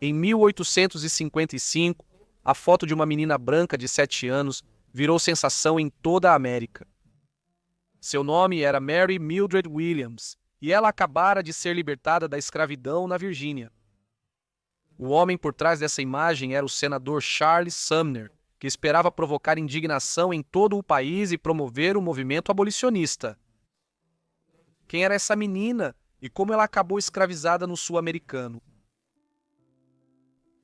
Em 1855, a foto de uma menina branca de 7 anos virou sensação em toda a América. Seu nome era Mary Mildred Williams, e ela acabara de ser libertada da escravidão na Virgínia. O homem por trás dessa imagem era o senador Charles Sumner, que esperava provocar indignação em todo o país e promover o movimento abolicionista. Quem era essa menina e como ela acabou escravizada no sul americano?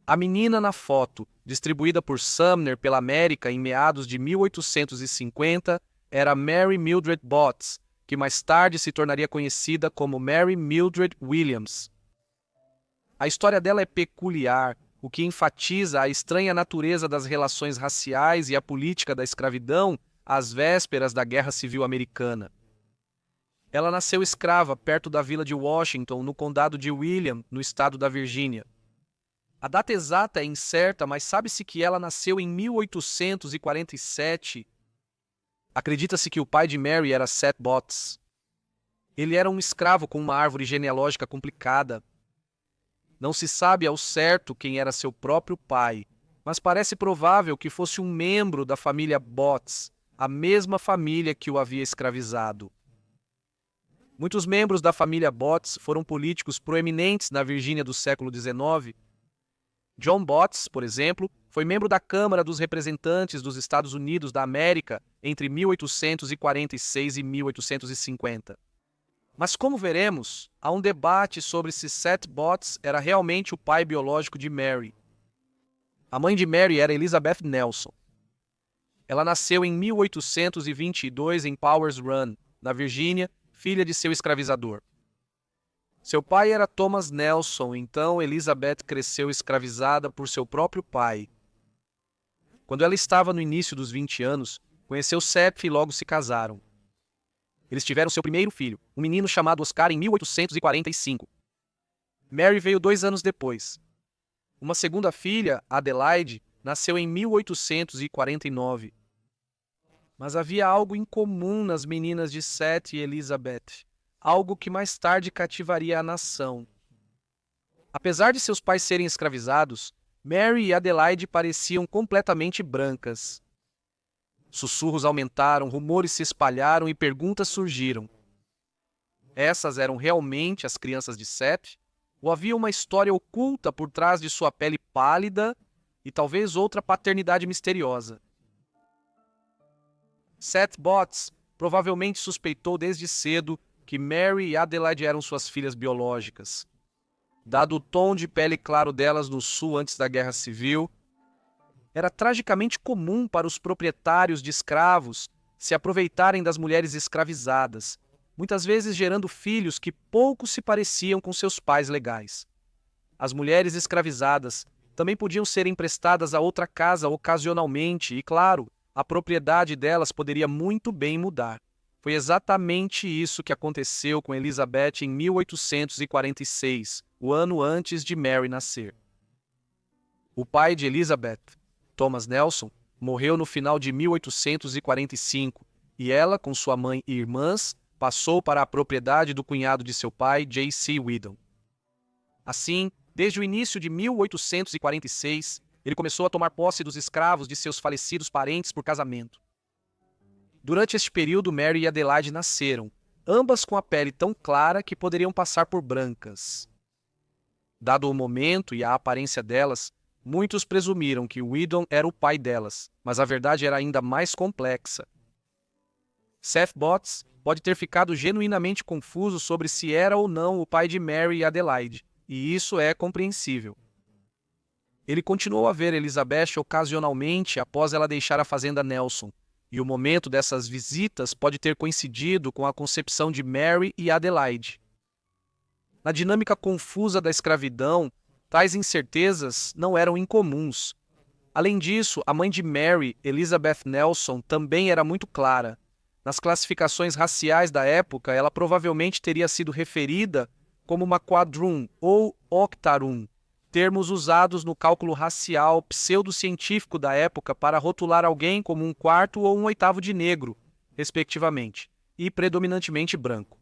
A menina na foto, distribuída por Sumner pela América em meados de 1850, era Mary Mildred Botts, que mais tarde se tornaria conhecida como Mary Mildred Williams. A história dela é peculiar, o que enfatiza a estranha natureza das relações raciais e a política da escravidão às vésperas da Guerra Civil Americana. Ela nasceu escrava perto da vila de Washington, no condado de William, no estado da Virgínia. A data exata é incerta, mas sabe-se que ela nasceu em 1847. Acredita-se que o pai de Mary era Seth Botts. Ele era um escravo com uma árvore genealógica complicada. Não se sabe ao certo quem era seu próprio pai, mas parece provável que fosse um membro da família Botts, a mesma família que o havia escravizado. Muitos membros da família Botts foram políticos proeminentes na Virgínia do século XIX. John Botts, por exemplo, foi membro da Câmara dos Representantes dos Estados Unidos da América entre 1846 e 1850. Mas como veremos, há um debate sobre se Seth Botts era realmente o pai biológico de Mary. A mãe de Mary era Elizabeth Nelson. Ela nasceu em 1822 em Powers Run, na Virgínia, filha de seu escravizador. Seu pai era Thomas Nelson, então Elizabeth cresceu escravizada por seu próprio pai. Quando ela estava no início dos 20 anos, conheceu Seth e logo se casaram. Eles tiveram seu primeiro filho, um menino chamado Oscar, em 1845. Mary veio 2 anos depois. Uma segunda filha, Adelaide, nasceu em 1849. Mas havia algo em comum nas meninas de Seth e Elizabeth, algo que mais tarde cativaria a nação. Apesar de seus pais serem escravizados, Mary e Adelaide pareciam completamente brancas. Sussurros aumentaram, rumores se espalharam e perguntas surgiram. Essas eram realmente as crianças de Seth? Ou havia uma história oculta por trás de sua pele pálida e talvez outra paternidade misteriosa? Seth Botts provavelmente suspeitou desde cedo que Mary e Adelaide eram suas filhas biológicas. Dado o tom de pele claro delas no sul antes da Guerra Civil, era tragicamente comum para os proprietários de escravos se aproveitarem das mulheres escravizadas, muitas vezes gerando filhos que pouco se pareciam com seus pais legais. As mulheres escravizadas também podiam ser emprestadas a outra casa ocasionalmente e, claro, a propriedade delas poderia muito bem mudar. Foi exatamente isso que aconteceu com Elizabeth em 1846, o ano antes de Mary nascer. O pai de Elizabeth, Thomas Nelson, morreu no final de 1845 e ela, com sua mãe e irmãs, passou para a propriedade do cunhado de seu pai, J.C. Weedon. Assim, desde o início de 1846, ele começou a tomar posse dos escravos de seus falecidos parentes por casamento. Durante este período, Mary e Adelaide nasceram, ambas com a pele tão clara que poderiam passar por brancas. Dado o momento e a aparência delas, muitos presumiram que Weedon era o pai delas, mas a verdade era ainda mais complexa. Seth Botts pode ter ficado genuinamente confuso sobre se era ou não o pai de Mary e Adelaide, e isso é compreensível. Ele continuou a ver Elizabeth ocasionalmente após ela deixar a fazenda Nelson, e o momento dessas visitas pode ter coincidido com a concepção de Mary e Adelaide. Na dinâmica confusa da escravidão, tais incertezas não eram incomuns. Além disso, a mãe de Mary, Elizabeth Nelson, também era muito clara. Nas classificações raciais da época, ela provavelmente teria sido referida como uma quadroon ou octoroon, termos usados no cálculo racial pseudocientífico da época para rotular alguém como um quarto ou um oitavo de negro, respectivamente, e predominantemente branco.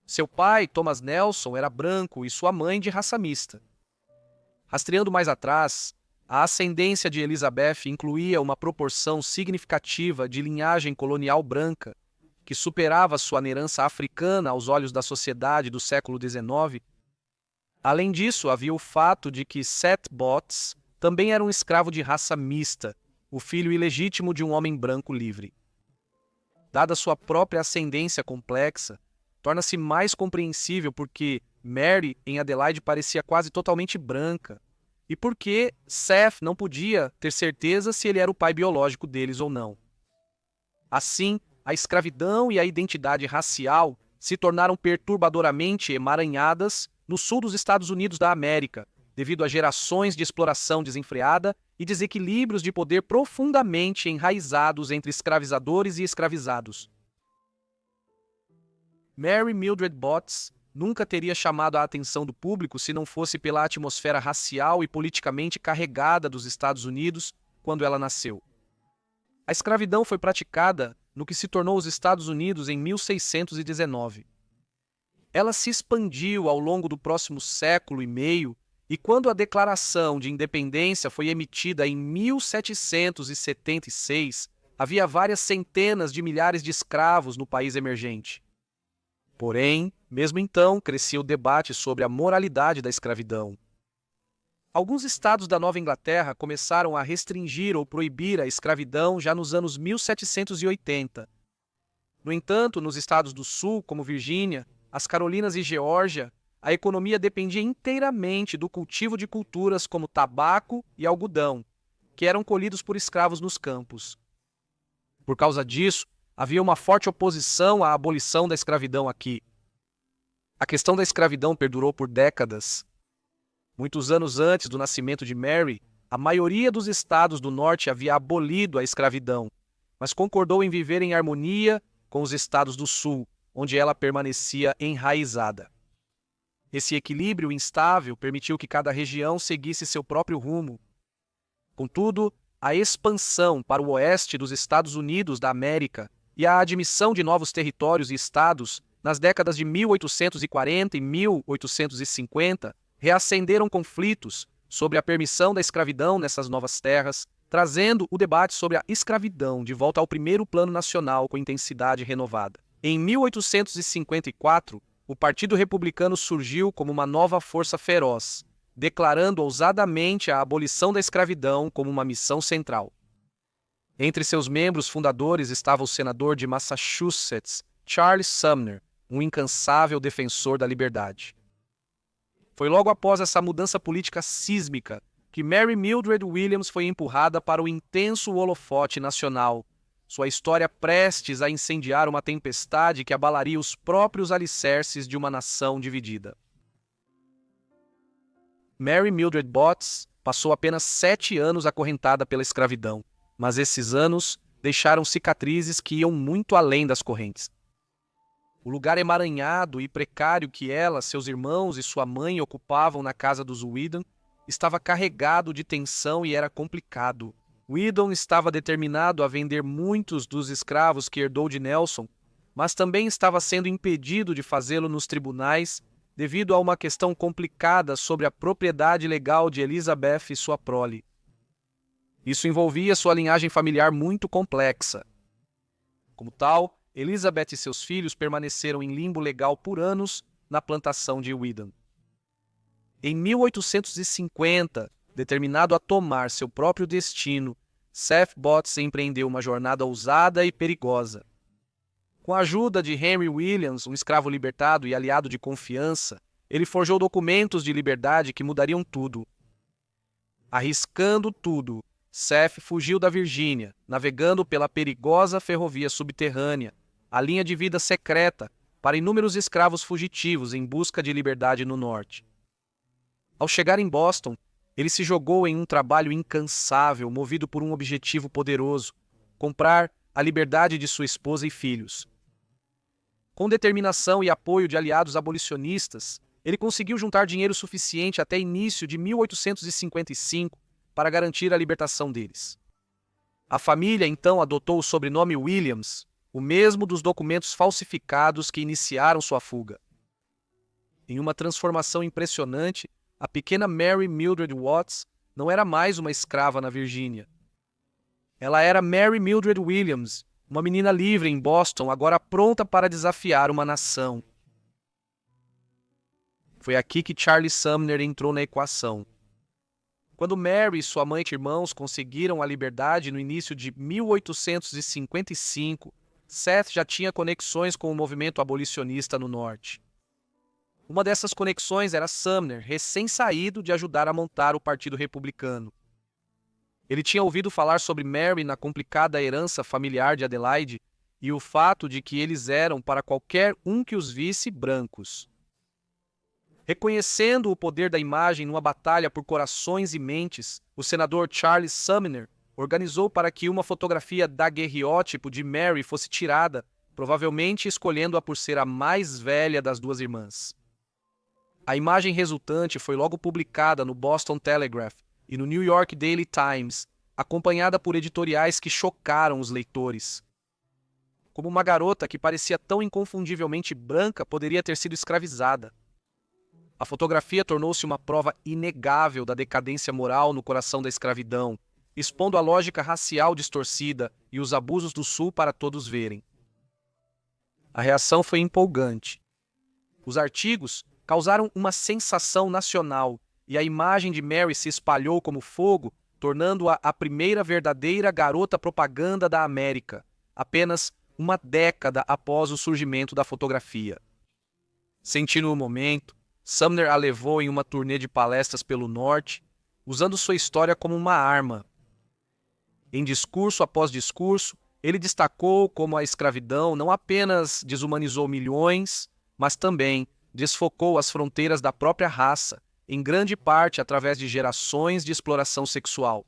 Seu pai, Thomas Nelson, era branco e sua mãe de raça mista. Rastreando mais atrás, a ascendência de Elizabeth incluía uma proporção significativa de linhagem colonial branca, que superava sua herança africana aos olhos da sociedade do século XIX. Além disso, havia o fato de que Seth Botts também era um escravo de raça mista, o filho ilegítimo de um homem branco livre. Dada sua própria ascendência complexa, torna-se mais compreensível porque Mary, em Adelaide, parecia quase totalmente branca, e porque Seth não podia ter certeza se ele era o pai biológico deles ou não. Assim, a escravidão e a identidade racial se tornaram perturbadoramente emaranhadas no sul dos Estados Unidos da América, devido a gerações de exploração desenfreada e desequilíbrios de poder profundamente enraizados entre escravizadores e escravizados. Mary Mildred Botts nunca teria chamado a atenção do público se não fosse pela atmosfera racial e politicamente carregada dos Estados Unidos quando ela nasceu. A escravidão foi praticada no que se tornou os Estados Unidos em 1619. Ela se expandiu ao longo do próximo século e meio, e quando a Declaração de Independência foi emitida em 1776, havia várias centenas de milhares de escravos no país emergente. Porém, mesmo então, crescia o debate sobre a moralidade da escravidão. Alguns estados da Nova Inglaterra começaram a restringir ou proibir a escravidão já nos anos 1780. No entanto, nos estados do Sul, como Virgínia, as Carolinas e Geórgia, a economia dependia inteiramente do cultivo de culturas como tabaco e algodão, que eram colhidos por escravos nos campos. Por causa disso, havia uma forte oposição à abolição da escravidão aqui. A questão da escravidão perdurou por décadas. Muitos anos antes do nascimento de Mary, a maioria dos estados do norte havia abolido a escravidão, mas concordou em viver em harmonia com os estados do sul, onde ela permanecia enraizada. Esse equilíbrio instável permitiu que cada região seguisse seu próprio rumo. Contudo, a expansão para o oeste dos Estados Unidos da América e a admissão de novos territórios e estados nas décadas de 1840 e 1850 reacenderam conflitos sobre a permissão da escravidão nessas novas terras, trazendo o debate sobre a escravidão de volta ao primeiro plano nacional com intensidade renovada. Em 1854, o Partido Republicano surgiu como uma nova força feroz, declarando ousadamente a abolição da escravidão como uma missão central. Entre seus membros fundadores estava o senador de Massachusetts, Charles Sumner, um incansável defensor da liberdade. Foi logo após essa mudança política sísmica que Mary Mildred Williams foi empurrada para o intenso holofote nacional, sua história prestes a incendiar uma tempestade que abalaria os próprios alicerces de uma nação dividida. Mary Mildred Botts passou apenas 7 anos acorrentada pela escravidão, mas esses anos deixaram cicatrizes que iam muito além das correntes. O lugar emaranhado e precário que ela, seus irmãos e sua mãe ocupavam na casa dos Weedon estava carregado de tensão e era complicado. Weedon estava determinado a vender muitos dos escravos que herdou de Nelson, mas também estava sendo impedido de fazê-lo nos tribunais devido a uma questão complicada sobre a propriedade legal de Elizabeth e sua prole. Isso envolvia sua linhagem familiar muito complexa. Como tal, Elizabeth e seus filhos permaneceram em limbo legal por anos na plantação de Weedon. Em 1850, determinado a tomar seu próprio destino, Seth Botts empreendeu uma jornada ousada e perigosa. Com a ajuda de Henry Williams, um escravo libertado e aliado de confiança, ele forjou documentos de liberdade que mudariam tudo. Arriscando tudo, Seth fugiu da Virgínia, navegando pela perigosa ferrovia subterrânea, a linha de vida secreta para inúmeros escravos fugitivos em busca de liberdade no norte. Ao chegar em Boston, ele se jogou em um trabalho incansável, movido por um objetivo poderoso: comprar a liberdade de sua esposa e filhos. Com determinação e apoio de aliados abolicionistas, ele conseguiu juntar dinheiro suficiente até início de 1855 para garantir a libertação deles. A família então adotou o sobrenome Williams, o mesmo dos documentos falsificados que iniciaram sua fuga. Em uma transformação impressionante, a pequena Mary Mildred Watts não era mais uma escrava na Virgínia. Ela era Mary Mildred Williams, uma menina livre em Boston, agora pronta para desafiar uma nação. Foi aqui que Charles Sumner entrou na equação. Quando Mary e sua mãe e irmãos conseguiram a liberdade no início de 1855, Seth já tinha conexões com o movimento abolicionista no norte. Uma dessas conexões era Sumner, recém-saído de ajudar a montar o Partido Republicano. Ele tinha ouvido falar sobre Mary na complicada herança familiar de Adelaide e o fato de que eles eram, para qualquer um que os visse, brancos. Reconhecendo o poder da imagem numa batalha por corações e mentes, o senador Charles Sumner organizou para que uma fotografia daguerreótipo de Mary fosse tirada, provavelmente escolhendo-a por ser a mais velha das duas irmãs. A imagem resultante foi logo publicada no Boston Telegraph e no New York Daily Times, acompanhada por editoriais que chocaram os leitores. Como uma garota que parecia tão inconfundivelmente branca poderia ter sido escravizada. A fotografia tornou-se uma prova inegável da decadência moral no coração da escravidão, expondo a lógica racial distorcida e os abusos do Sul para todos verem. A reação foi empolgante. Os artigos causaram uma sensação nacional e a imagem de Mary se espalhou como fogo, tornando-a a primeira verdadeira garota propaganda da América, apenas uma década após o surgimento da fotografia. Sentindo o momento, Sumner a levou em uma turnê de palestras pelo norte, usando sua história como uma arma. Em discurso após discurso, ele destacou como a escravidão não apenas desumanizou milhões, mas também desfocou as fronteiras da própria raça, em grande parte através de gerações de exploração sexual.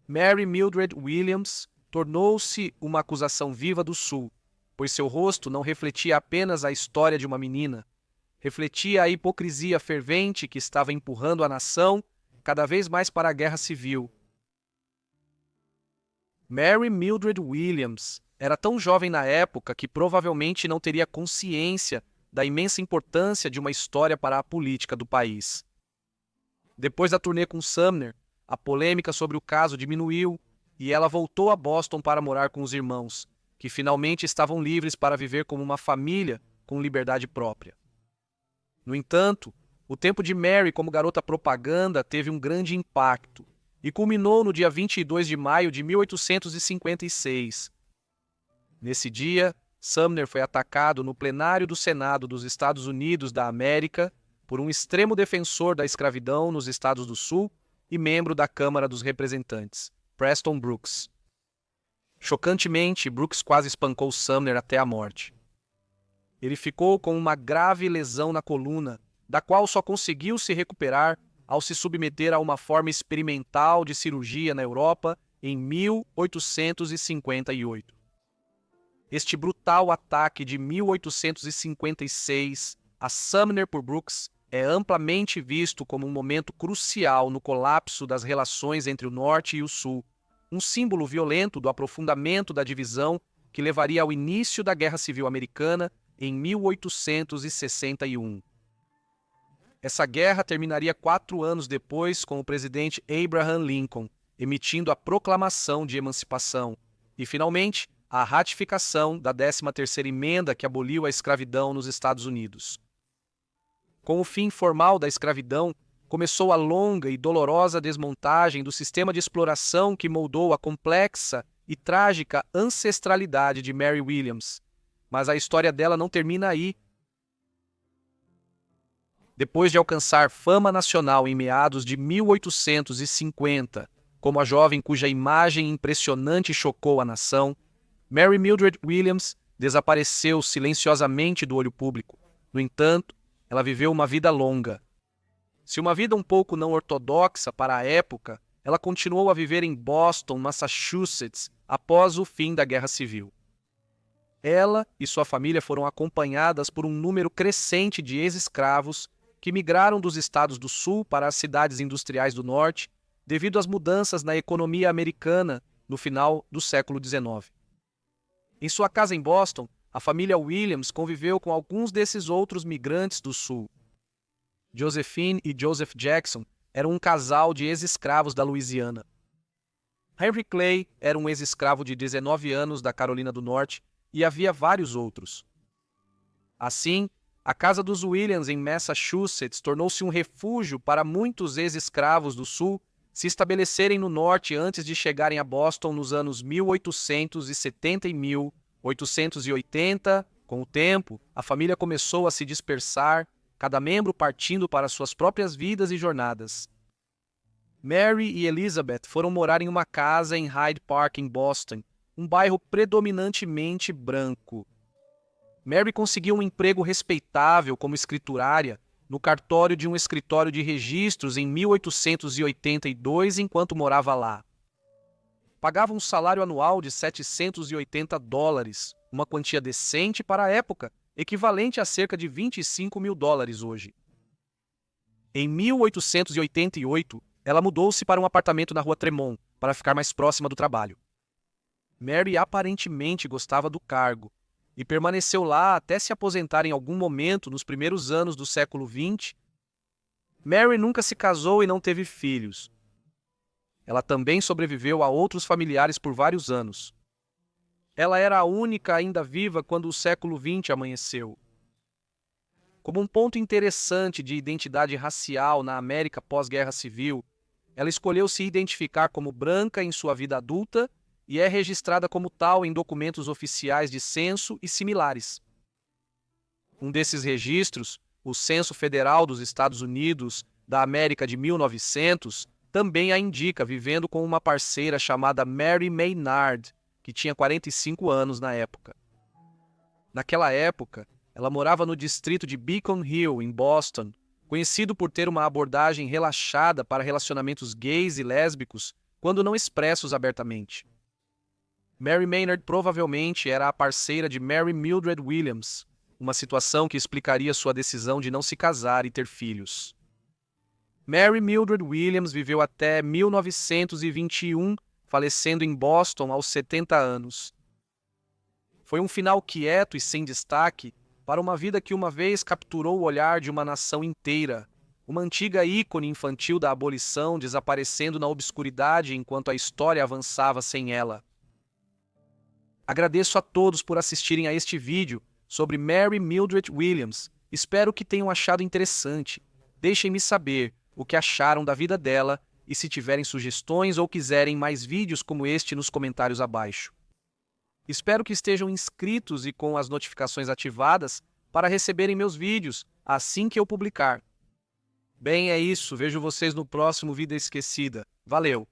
Mary Mildred Williams tornou-se uma acusação viva do Sul, pois seu rosto não refletia apenas a história de uma menina, refletia a hipocrisia fervente que estava empurrando a nação cada vez mais para a guerra civil. Mary Mildred Williams era tão jovem na época que provavelmente não teria consciência da imensa importância de uma história para a política do país. Depois da turnê com Sumner, a polêmica sobre o caso diminuiu e ela voltou a Boston para morar com os irmãos, que finalmente estavam livres para viver como uma família com liberdade própria. No entanto, o tempo de Mary como garota propaganda teve um grande impacto e culminou no dia 22 de maio de 1856. Nesse dia, Sumner foi atacado no plenário do Senado dos Estados Unidos da América por um extremo defensor da escravidão nos Estados do Sul e membro da Câmara dos Representantes, Preston Brooks. Chocantemente, Brooks quase espancou Sumner até a morte. Ele ficou com uma grave lesão na coluna, da qual só conseguiu se recuperar ao se submeter a uma forma experimental de cirurgia na Europa em 1858. Este brutal ataque de 1856 a Sumner por Brooks é amplamente visto como um momento crucial no colapso das relações entre o Norte e o Sul, um símbolo violento do aprofundamento da divisão que levaria ao início da Guerra Civil Americana em 1861. Essa guerra terminaria 4 anos depois com o presidente Abraham Lincoln emitindo a Proclamação de Emancipação e, finalmente, a ratificação da 13ª Emenda que aboliu a escravidão nos Estados Unidos. Com o fim formal da escravidão, começou a longa e dolorosa desmontagem do sistema de exploração que moldou a complexa e trágica ancestralidade de Mary Williams. Mas a história dela não termina aí. Depois de alcançar fama nacional em meados de 1850, como a jovem cuja imagem impressionante chocou a nação, Mary Mildred Williams desapareceu silenciosamente do olho público. No entanto, ela viveu uma vida longa. Se uma vida um pouco não ortodoxa para a época, ela continuou a viver em Boston, Massachusetts, após o fim da Guerra Civil. Ela e sua família foram acompanhadas por um número crescente de ex-escravos que migraram dos estados do Sul para as cidades industriais do Norte devido às mudanças na economia americana no final do século XIX. Em sua casa em Boston, a família Williams conviveu com alguns desses outros migrantes do Sul. Josephine e Joseph Jackson eram um casal de ex-escravos da Louisiana. Henry Clay era um ex-escravo de 19 anos da Carolina do Norte e havia vários outros. Assim, a casa dos Williams em Massachusetts tornou-se um refúgio para muitos ex-escravos do Sul se estabelecerem no Norte antes de chegarem a Boston nos anos 1870 e 1880. Com o tempo, a família começou a se dispersar, cada membro partindo para suas próprias vidas e jornadas. Mary e Elizabeth foram morar em uma casa em Hyde Park, em Boston, um bairro predominantemente branco. Mary conseguiu um emprego respeitável como escriturária no cartório de um escritório de registros em 1882 enquanto morava lá. Pagava um salário anual de $780, uma quantia decente para a época, equivalente a cerca de $25 mil hoje. Em 1888, ela mudou-se para um apartamento na rua Tremont, para ficar mais próxima do trabalho. Mary aparentemente gostava do cargo, e permaneceu lá até se aposentar em algum momento nos primeiros anos do século XX. Mary nunca se casou e não teve filhos. Ela também sobreviveu a outros familiares por vários anos. Ela era a única ainda viva quando o século XX amanheceu. Como um ponto interessante de identidade racial na América pós-Guerra Civil, ela escolheu se identificar como branca em sua vida adulta e é registrada como tal em documentos oficiais de censo e similares. Um desses registros, o Censo Federal dos Estados Unidos da América de 1900, também a indica vivendo com uma parceira chamada Mary Maynard, que tinha 45 anos na época. Naquela época, ela morava no distrito de Beacon Hill, em Boston, conhecido por ter uma abordagem relaxada para relacionamentos gays e lésbicos, quando não expressos abertamente. Mary Maynard provavelmente era a parceira de Mary Mildred Williams, uma situação que explicaria sua decisão de não se casar e ter filhos. Mary Mildred Williams viveu até 1921, falecendo em Boston aos 70 anos. Foi um final quieto e sem destaque para uma vida que uma vez capturou o olhar de uma nação inteira, uma antiga ícone infantil da abolição desaparecendo na obscuridade enquanto a história avançava sem ela. Agradeço a todos por assistirem a este vídeo sobre Mary Mildred Williams. Espero que tenham achado interessante. Deixem-me saber o que acharam da vida dela e se tiverem sugestões ou quiserem mais vídeos como este nos comentários abaixo. Espero que estejam inscritos e com as notificações ativadas para receberem meus vídeos assim que eu publicar. Bem, é isso. Vejo vocês no próximo Vida Esquecida. Valeu!